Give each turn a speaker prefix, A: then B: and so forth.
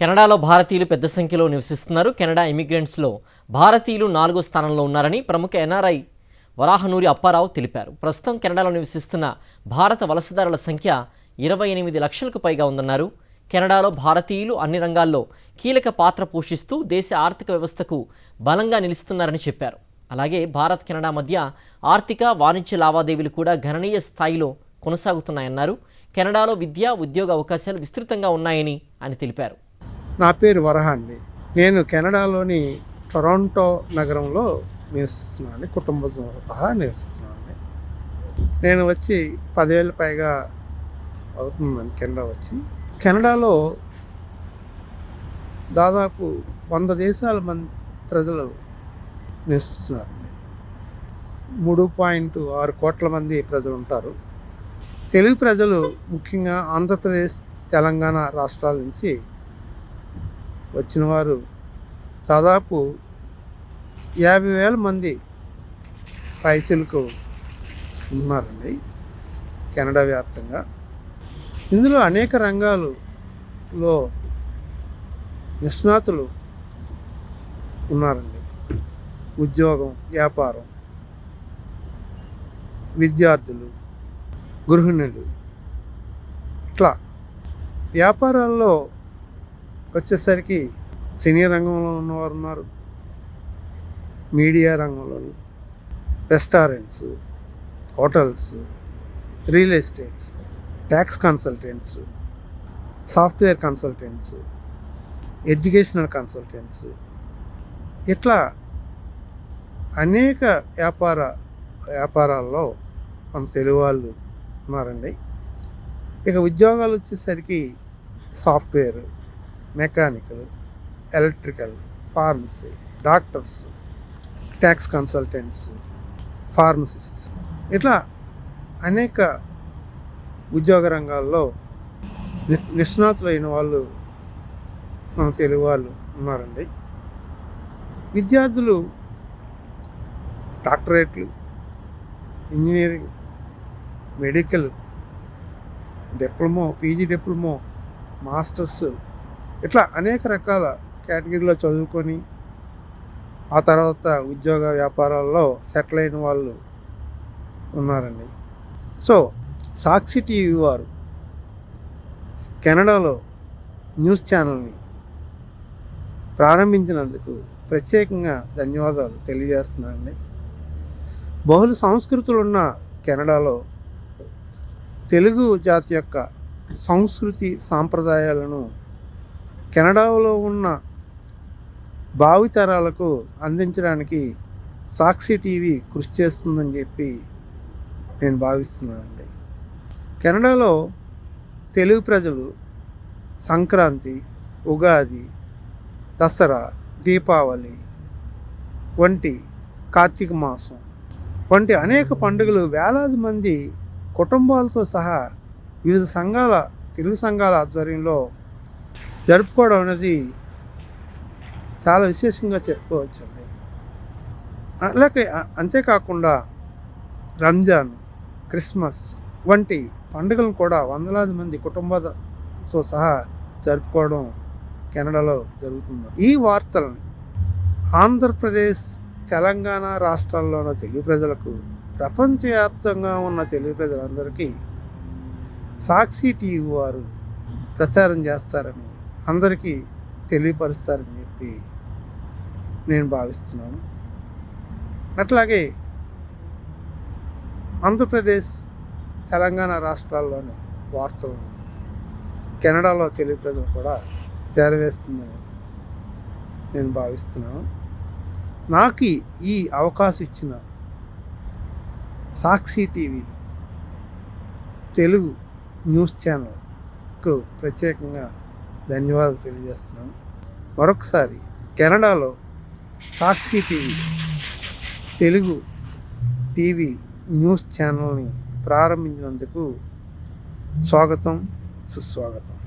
A: కెనడాలో భారతీయులు పెద్ద సంఖ్యలో నివసిస్తున్నారు. కెనడా ఇమిగ్రెంట్స్లో భారతీయులు 4వ స్థానంలో ఉన్నారని ప్రముఖ ఎన్ఆర్ఐ వరాహనూరి అప్పారావు తెలిపారు. ప్రస్తుతం కెనడాలో నివసిస్తున్న భారత వలసదారుల సంఖ్య 28 లక్షలకు పైగా ఉందన్నారు. కెనడాలో భారతీయులు అన్ని రంగాల్లో కీలక పాత్ర పోషిస్తూ దేశ ఆర్థిక వ్యవస్థకు బలంగా నిలుస్తున్నారని చెప్పారు. అలాగే భారత్ కెనడా మధ్య ఆర్థిక వాణిజ్య లావాదేవీలు కూడా గణనీయ స్థాయిలో కొనసాగుతున్నాయన్నారు. కెనడాలో విద్య ఉద్యోగ అవకాశాలు విస్తృతంగా ఉన్నాయని ఆయన తెలిపారు.
B: నా పేరు వరహ అండి. నేను కెనడాలోని టొరంటో నగరంలో నివసిస్తున్నాను. కుటుంబంతో సహా నివసిస్తున్నాను. నేను వచ్చి 10 ఏళ్ళ పైగా అవుతుందండి కెనడా వచ్చి. కెనడాలో దాదాపు 100 దేశాల ప్రజలు నివసిస్తున్నారండి. 3.6 కోట్ల మంది ప్రజలు ఉంటారు. తెలుగు ప్రజలు ముఖ్యంగా ఆంధ్రప్రదేశ్, తెలంగాణ రాష్ట్రాల నుంచి వచ్చిన వారు దాదాపు 50,000 మంది పైచిలకు ఉన్నారండి కెనడా వ్యాప్తంగా. ఇందులో అనేక రంగాలలో నిష్ణాతులు ఉన్నారండి. ఉద్యోగం, వ్యాపారం, విద్యార్థులు, గృహిణులు, ఇట్లా వ్యాపారాల్లో వచ్చేసరికి సినీ రంగంలో ఉన్నవారు ఉన్నారు, మీడియా రంగంలో, restaurants, hotels, real estates, tax consultants, software consultants, educational consultants, ఇట్లా అనేక వ్యాపారాల్లో మన తెలుగు వాళ్ళు ఉన్నారండి. ఇక ఉద్యోగాలు వచ్చేసరికి software, mechanical, electrical, pharmacy, doctors, tax consultants, pharmacists, ఇట్లా అనేక ఉద్యోగ రంగాల్లో నిష్ణాతులైన వాళ్ళు మన తెలుగు వాళ్ళు ఉన్నారండి. విద్యార్థులు డాక్టరేట్లు, engineering, medical, diploma, PG diploma, masters, ఇట్లా అనేక రకాల కేటగిరీలో చదువుకొని ఆ తర్వాత ఉద్యోగ వ్యాపారాల్లో సెటిల్ అయిన వాళ్ళు ఉన్నారండి. సో సాక్షి టీవీ వారు కెనడాలో న్యూస్ ఛానల్ని ప్రారంభించినందుకు ప్రత్యేకంగా ధన్యవాదాలు తెలియజేస్తున్నానండి. బహుళ సంస్కృతులు ఉన్న కెనడాలో తెలుగు జాతి యొక్క సంస్కృతి సాంప్రదాయాలను కెనడాలో ఉన్న భావితరాలకు అందించడానికి సాక్షి టీవీ కృషి చేస్తుందని చెప్పి నేను భావిస్తున్నానండి. కెనడాలో తెలుగు ప్రజలు సంక్రాంతి, ఉగాది, దసరా, దీపావళి వంటి, కార్తీక మాసం వంటి అనేక పండుగలు వేలాది మంది కుటుంబాలతో సహా వివిధ తెలుగు సంఘాల ఆధ్వర్యంలో జరుపుకోవడం అనేది చాలా విశేషంగా చెప్పుకోవచ్చండి. అలాగే అంతేకాకుండా రంజాన్, క్రిస్మస్ వంటి పండుగలను కూడా వందలాది మంది కుటుంబాలతో సహా జరుపుకోవడం కెనడాలో జరుగుతుంది. ఈ వార్తలను ఆంధ్రప్రదేశ్, తెలంగాణ రాష్ట్రాల్లో ఉన్న తెలుగు ప్రజలకు, ప్రపంచవ్యాప్తంగా ఉన్న తెలుగు ప్రజలందరికీ సాక్షి టీవీ వారు ప్రచారం చేస్తారని, అందరికీ తెలియపరుస్తారని చెప్పి నేను భావిస్తున్నాను. అట్లాగే ఆంధ్రప్రదేశ్, తెలంగాణ రాష్ట్రాల్లోని వార్తలను కెనడాలో తెలుగు ప్రజలు కూడా చేరవేస్తుందని నేను భావిస్తున్నాను. నాకు ఈ అవకాశం ఇచ్చిన సాక్షి టీవీ తెలుగు న్యూస్ ఛానల్కు ప్రత్యేకంగా ధన్యవాదాలు తెలియజేస్తున్నాను. మరొకసారి కెనడాలో సాక్షి టీవీ తెలుగు టీవీ న్యూస్ ఛానల్ని ప్రారంభించినందుకు స్వాగతం, సుస్వాగతం.